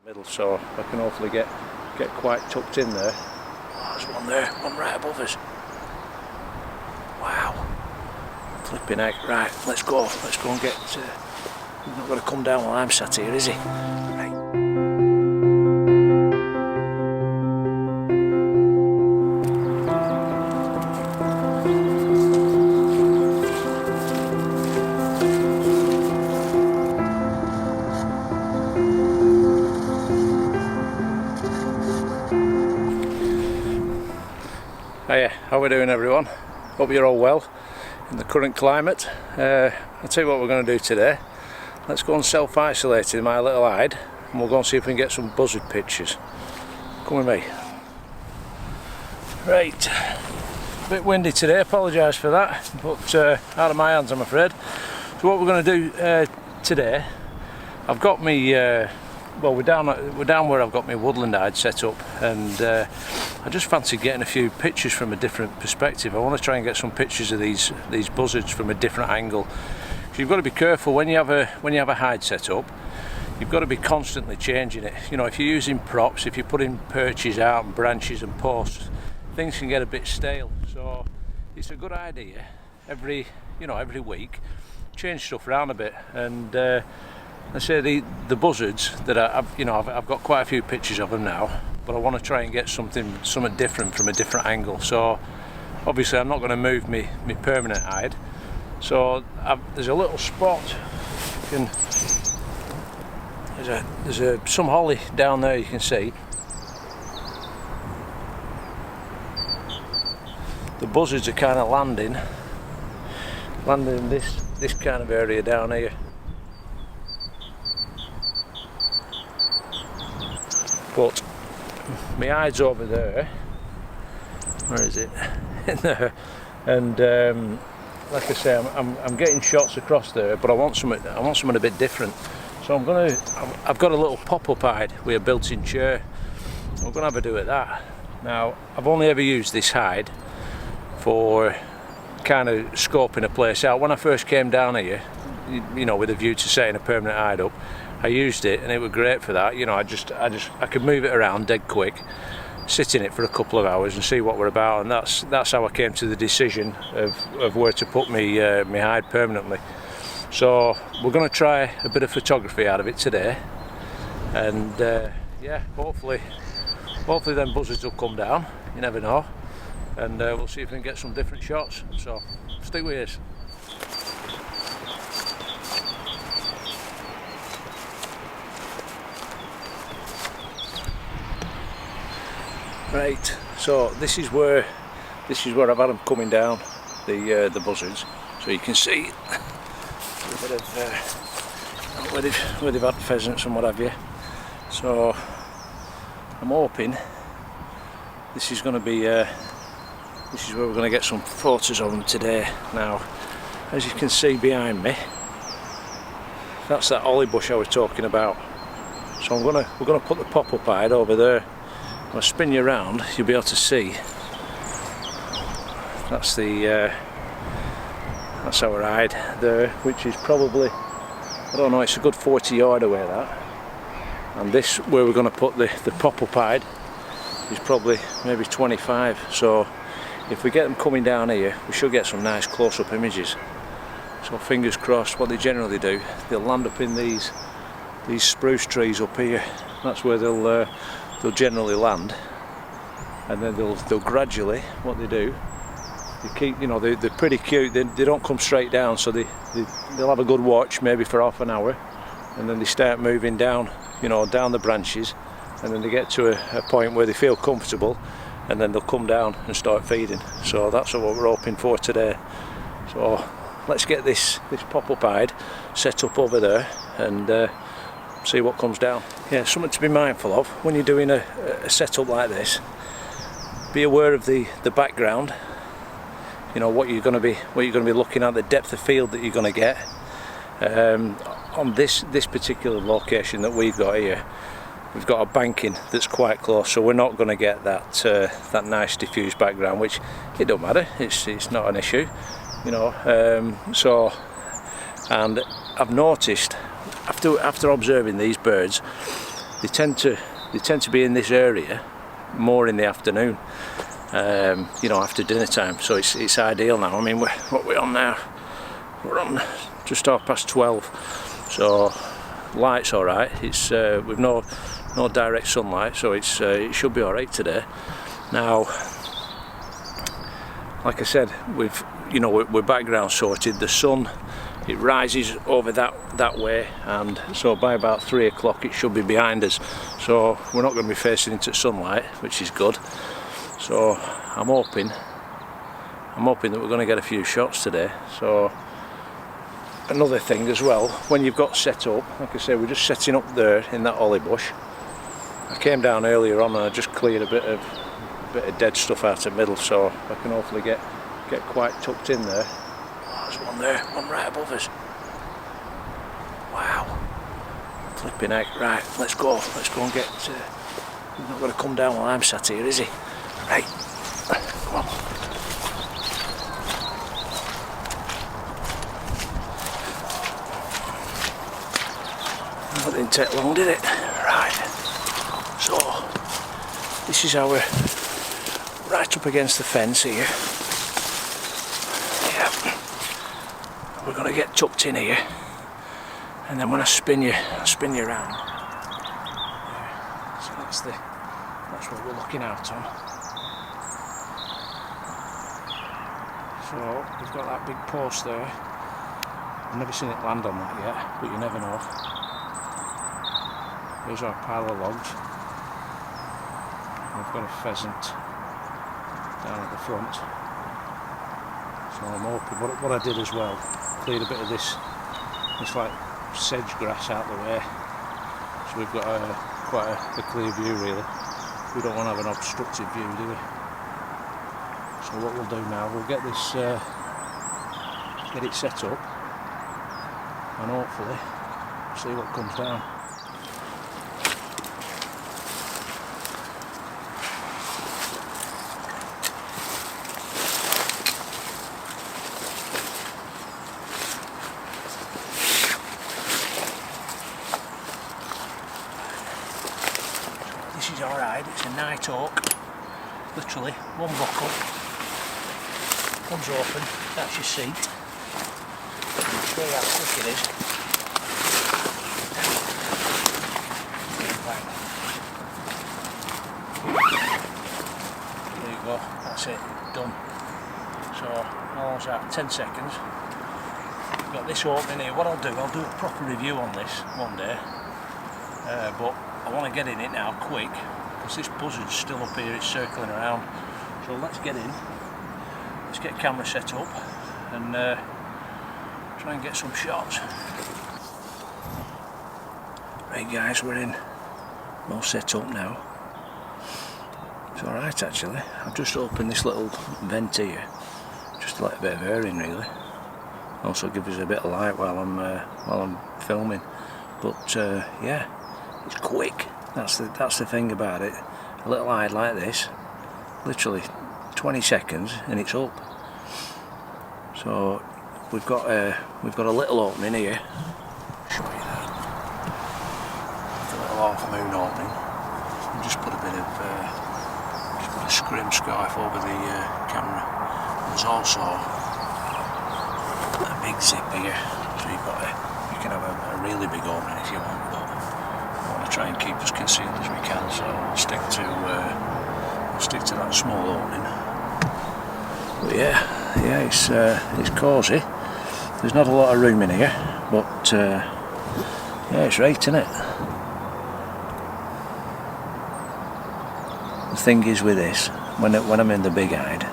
middle, so I can hopefully get quite tucked in there. Oh, there's one there, one right above us. Wow, flipping heck. Right, let's go and get. He's not going to come down while I'm sat here, is he? Right. Hiya, how we doing everyone? Hope you're all well in the current climate. I'll tell you what we're going to do today. Let's go and self-isolate in my little hide and we'll go and see if we can get some buzzard pictures. Come with me. Right, a bit windy today, apologise for that, but out of my hands I'm afraid. So what we're going to do today, I've got me, well we're down where I've got my woodland hide set up, and I just fancy getting a few pictures from a different perspective. I want to try and get some pictures of these buzzards from a different angle. So you've got to be careful when you have a hide set up. You've got to be constantly changing it. You know, if you're using props, if you're putting perches out and branches and posts, things can get a bit stale. So it's a good idea every week change stuff around a bit. And I say the buzzards that I've got quite a few pictures of them now, but I want to try and get something different from a different angle. So obviously I'm not going to move my permanent hide. So there's a little spot. There's some holly down there you can see. The buzzards are kind of landing in this kind of area down here. But my hide's over there. Where is it? In there. And like I say, I'm getting shots across there, but I want something a bit different. So I've got a little pop-up hide with a built-in chair. I'm gonna have a do at that. Now I've only ever used this hide for kind of scoping a place out. When I first came down here, you know, with a view to setting a permanent hide up, I used it and it was great for that. You know, I could move it around dead quick, sit in it for a couple of hours and see what we're about, and that's how I came to the decision of where to put me my hide permanently. So we're going to try a bit of photography out of it today, and yeah, hopefully them buzzards will come down. You never know, and we'll see if we can get some different shots. So stick with us. Right, so this is where I've had them coming down, the buzzards. So you can see a bit of where they've had pheasants and what have you. So I'm hoping this is going to be this is where we're going to get some photos of them today. Now, as you can see behind me, that's that holly bush I was talking about. So we're gonna put the pop-up hide over there. If I spin you around, you'll be able to see. That's our hide there, which is probably, I don't know, it's a good 40 yard away that. And this, where we're going to put the pop-up hide, is probably maybe 25. So if we get them coming down here, we should get some nice close-up images. So fingers crossed. What they generally do, they'll land up in these spruce trees up here. That's where they'll generally land, and then they'll gradually, what they do, they keep, you know, they're pretty cute. They don't come straight down, so they'll have a good watch maybe for half an hour, and then they start moving down, you know, down the branches, and then they get to a point where they feel comfortable, and then they'll come down and start feeding. So that's what we're hoping for today. So let's get this pop-up hide set up over there and see what comes down. Yeah, something to be mindful of when you're doing a setup like this. Be aware of the background. You know what you're going to be looking at, the depth of field that you're going to get. On this particular location that we've got here, we've got a banking that's quite close, so we're not going to get that nice diffused background, which it don't matter. It's not an issue, you know. So, and I've noticed after observing these birds, they tend to be in this area more in the afternoon, you know, after dinner time. So it's ideal now. I mean, what we're on now? We're on just 12:30. So light's all right. It's with no direct sunlight, so it should be all right today. Now, like I said, we're background sorted. The sun, it rises over that way, and so by about 3 o'clock it should be behind us. So we're not going to be facing into sunlight, which is good. So I'm hoping that we're going to get a few shots today. So another thing as well, when you've got set up, like I say, we're just setting up there in that holly bush. I came down earlier on and I just cleared a bit of dead stuff out of the middle, so I can hopefully get quite tucked in there. Oh, there's one there, one right above us. Wow, flipping heck. Right, let's go and get. He's not going to come down while I'm sat here, is he? Right, come on. That didn't take long, did it? Right, so this is our right up against the fence here. Yeah, we're going to get tucked in here, and then when I spin you around. So that's what we're looking out on. So we've got that big post there. I've never seen it land on that yet, but you never know. There's our pile of logs. We've got a pheasant down at the front. So I'm hoping, what I did as well, cleared a bit of this like sedge grass out the way. So we've got quite a clear view really. We don't want to have an obstructed view, do we? So what we'll do now, we'll get this, get it set up, and hopefully see what comes down. This is alright, it's a Nitehawk, literally one buckle, comes open, that's your seat. See how quick it is. There you go, that's it, done. So, almost that, 10 seconds. Got this opening here. What I'll do a proper review on this one day, but I want to get in it now quick, because this buzzard's still up here, it's circling around. So let's get in, let's get camera set up, and try and get some shots. Right guys, we're in, all set up now. It's alright actually. I've just opened this little vent here, just to let a bit of air in really. Also give us a bit of light while I'm filming. But yeah, it's quick. That's the thing about it. A little hide like this, literally 20 seconds and it's up. So we've got a little opening here. I'll show you that. A little half moon opening. We'll just put a bit of just put a scrim scarf over the camera. There's also a big zip here, so you can have a really big opening if you want, but I want to try and keep as concealed as we can, so I'll stick to that small opening. But yeah, it's cosy. There's not a lot of room in here, but yeah, it's right, isn't it? The thing is with this, when I'm in the big hide,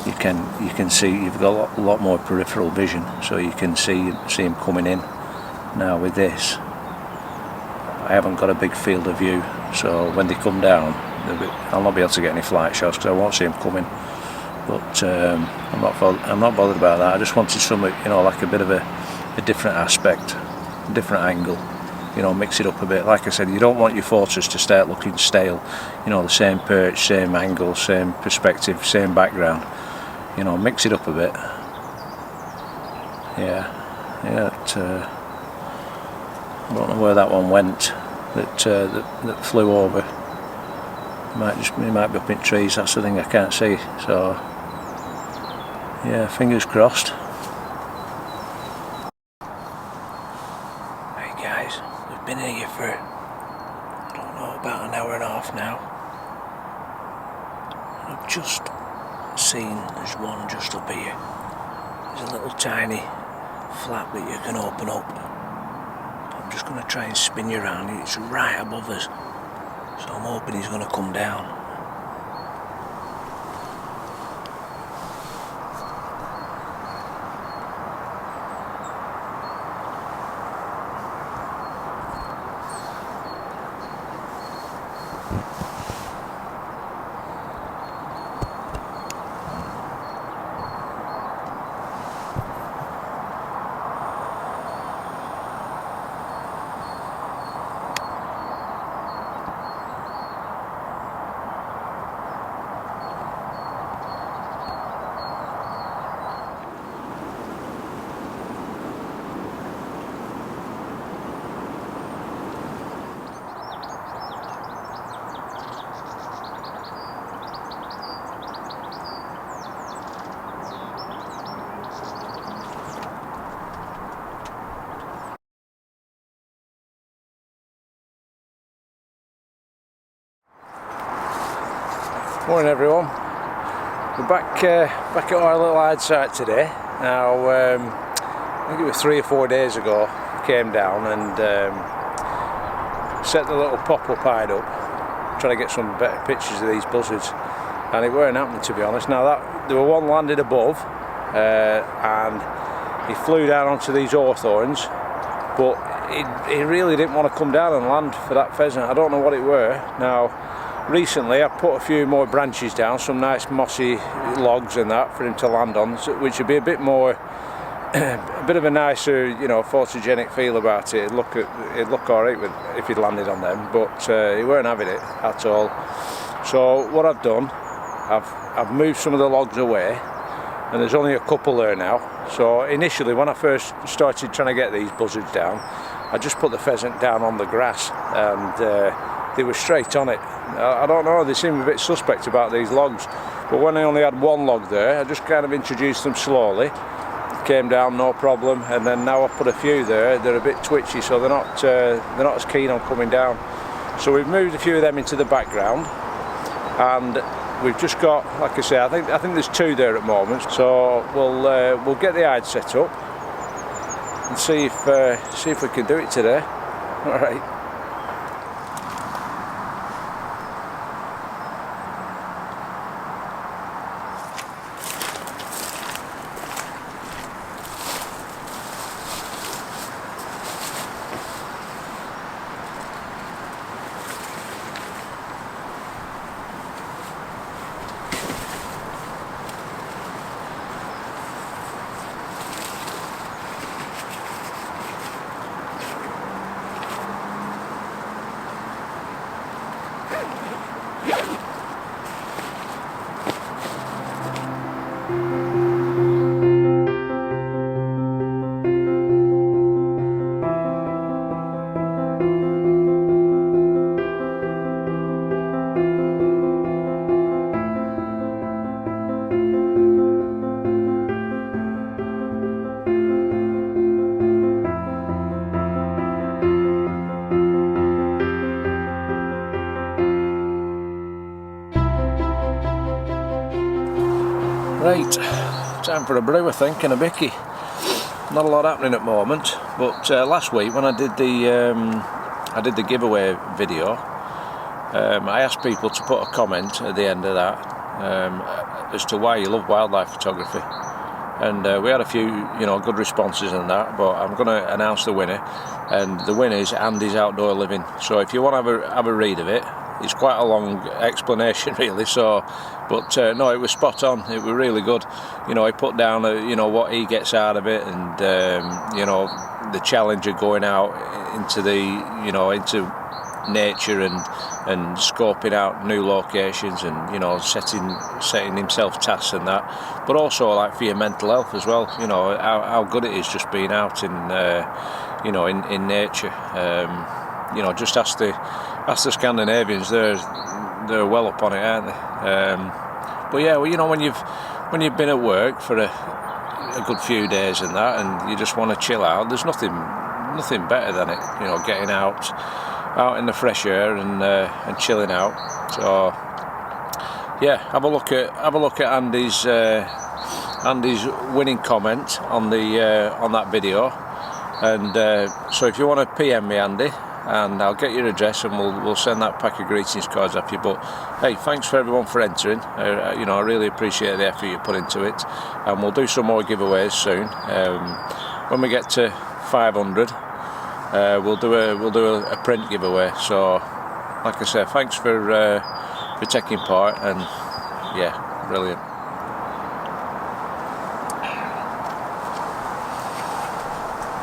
you can see, you've got a lot more peripheral vision, so you can see them coming in. Now with this, I haven't got a big field of view, so when they come down, I'll not be able to get any flight shots because I won't see them coming. But I'm not bothered about that. I just wanted something, like a bit of a different aspect, a different angle. Mix it up a bit. Like I said, you don't want your photos to start looking stale. The same perch, same angle, same perspective, same background. Mix it up a bit. Yeah. I don't know where that one went. that flew over. He might be up in trees, that's the thing I can't see, so yeah, fingers crossed. Hey guys, we've been here for, I don't know, about an hour and a half now. I've just seen there's one just up here. There's a little tiny flap that you can open up. I'm just going to try and spin you around. It's right above us, so I'm hoping he's going to come down. Morning everyone, we're back at our little hide site today. Now I think it was 3 or 4 days ago I came down and set the little pop-up hide up, trying to get some better pictures of these buzzards, and it weren't happening, to be honest. Now there were one landed above and he flew down onto these hawthorns, but he really didn't want to come down and land for that pheasant. I don't know what it were. Now recently I put a few more branches down, some nice mossy logs and that for him to land on, which would be a bit more, a bit of a nicer, you know, photogenic feel about it. It'd look alright if he'd landed on them, but he weren't having it at all. So what I've done, I've moved some of the logs away, and there's only a couple there now. So initially when I first started trying to get these buzzards down, I just put the pheasant down on the grass and they were straight on it. I don't know, they seem a bit suspect about these logs, but when I only had one log there, I just kind of introduced them slowly, came down no problem, and then now I've put a few there. They're a bit twitchy, so they're not as keen on coming down. So we've moved a few of them into the background, and we've just got, like I say, I think there's 2 there at the moment. So we'll get the hide set up and see if we can do it today. All right. Right, time for a brew I think, and a bicky. Not a lot happening at the moment, but last week when I did the giveaway video, I asked people to put a comment at the end of that as to why you love wildlife photography, and we had a few, you know, good responses in that. But I'm going to announce the winner, and the winner is Andy's Outdoor Living. So if you want to have a read of it, it's quite a long explanation really, so, but no, it was spot on. It was really good. You know, he put down you know, what he gets out of it, and you know, the challenge of going out into the, you know, into nature and scoping out new locations, and you know, setting himself tasks and that, but also like for your mental health as well. You know how good it is just being out in you know, in nature. you know, just ask the Scandinavians. They're well up on it, aren't they? But yeah, well, you know, when you've been at work for a good few days and that, and you just want to chill out, there's nothing better than it. You know, getting out in the fresh air and chilling out. So yeah, have a look at Andy's winning comment on that video, and so if you want to PM me, Andy, and I'll get your address and we'll send that pack of greetings cards off you. But hey, thanks for everyone for entering. You know, I really appreciate the effort you put into it, and we'll do some more giveaways soon. When we get to 500, we'll do a print giveaway. So like I said, thanks for taking part, and yeah, brilliant.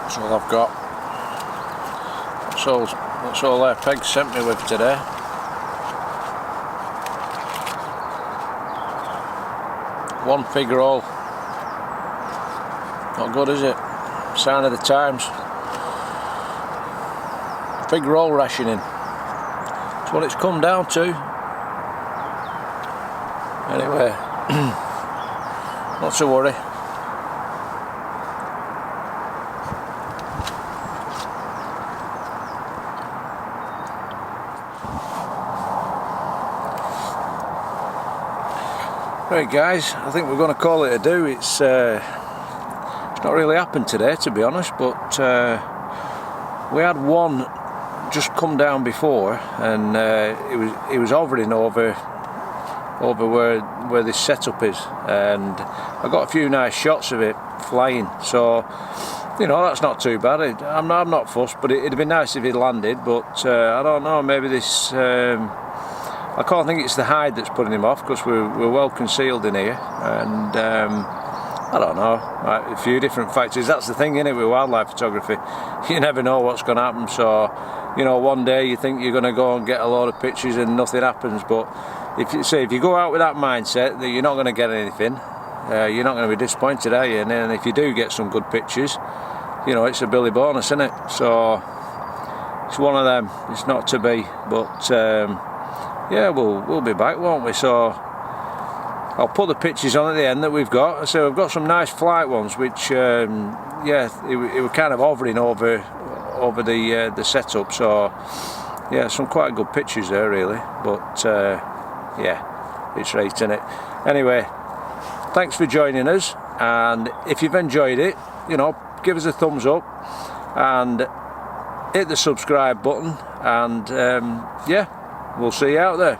That's all I've got. That's all Peg sent me with today. One fig roll. Not good, is it? Sign of the times. Fig roll rationing. That's what it's come down to. Anyway, not to worry. Right guys, I think we're going to call it a do. It's not really happened today, to be honest, but we had one just come down before, and it was hovering over where this setup is, and I got a few nice shots of it flying. So you know, that's not too bad. I'm not fussed, but it'd be nice if it landed. But I don't know, maybe this. I can't think it's the hide that's putting him off, because we're well concealed in here, and I don't know, a few different factors. That's the thing, innit, with wildlife photography. You never know what's going to happen. So, you know, one day you think you're going to go and get a load of pictures and nothing happens. But if you go out with that mindset that you're not going to get anything, you're not going to be disappointed, are you? And then if you do get some good pictures, you know, it's a Billy bonus, isn't it? So it's one of them. It's not to be, but. Yeah, we'll be back, won't we? So I'll put the pictures on at the end that we've got. So we've got some nice flight ones, which yeah, it were kind of hovering over the setup. So yeah, some quite good pictures there, really. But yeah, it's right, isn't it? Anyway, thanks for joining us, and if you've enjoyed it, you know, give us a thumbs up and hit the subscribe button, and yeah, we'll see you out there.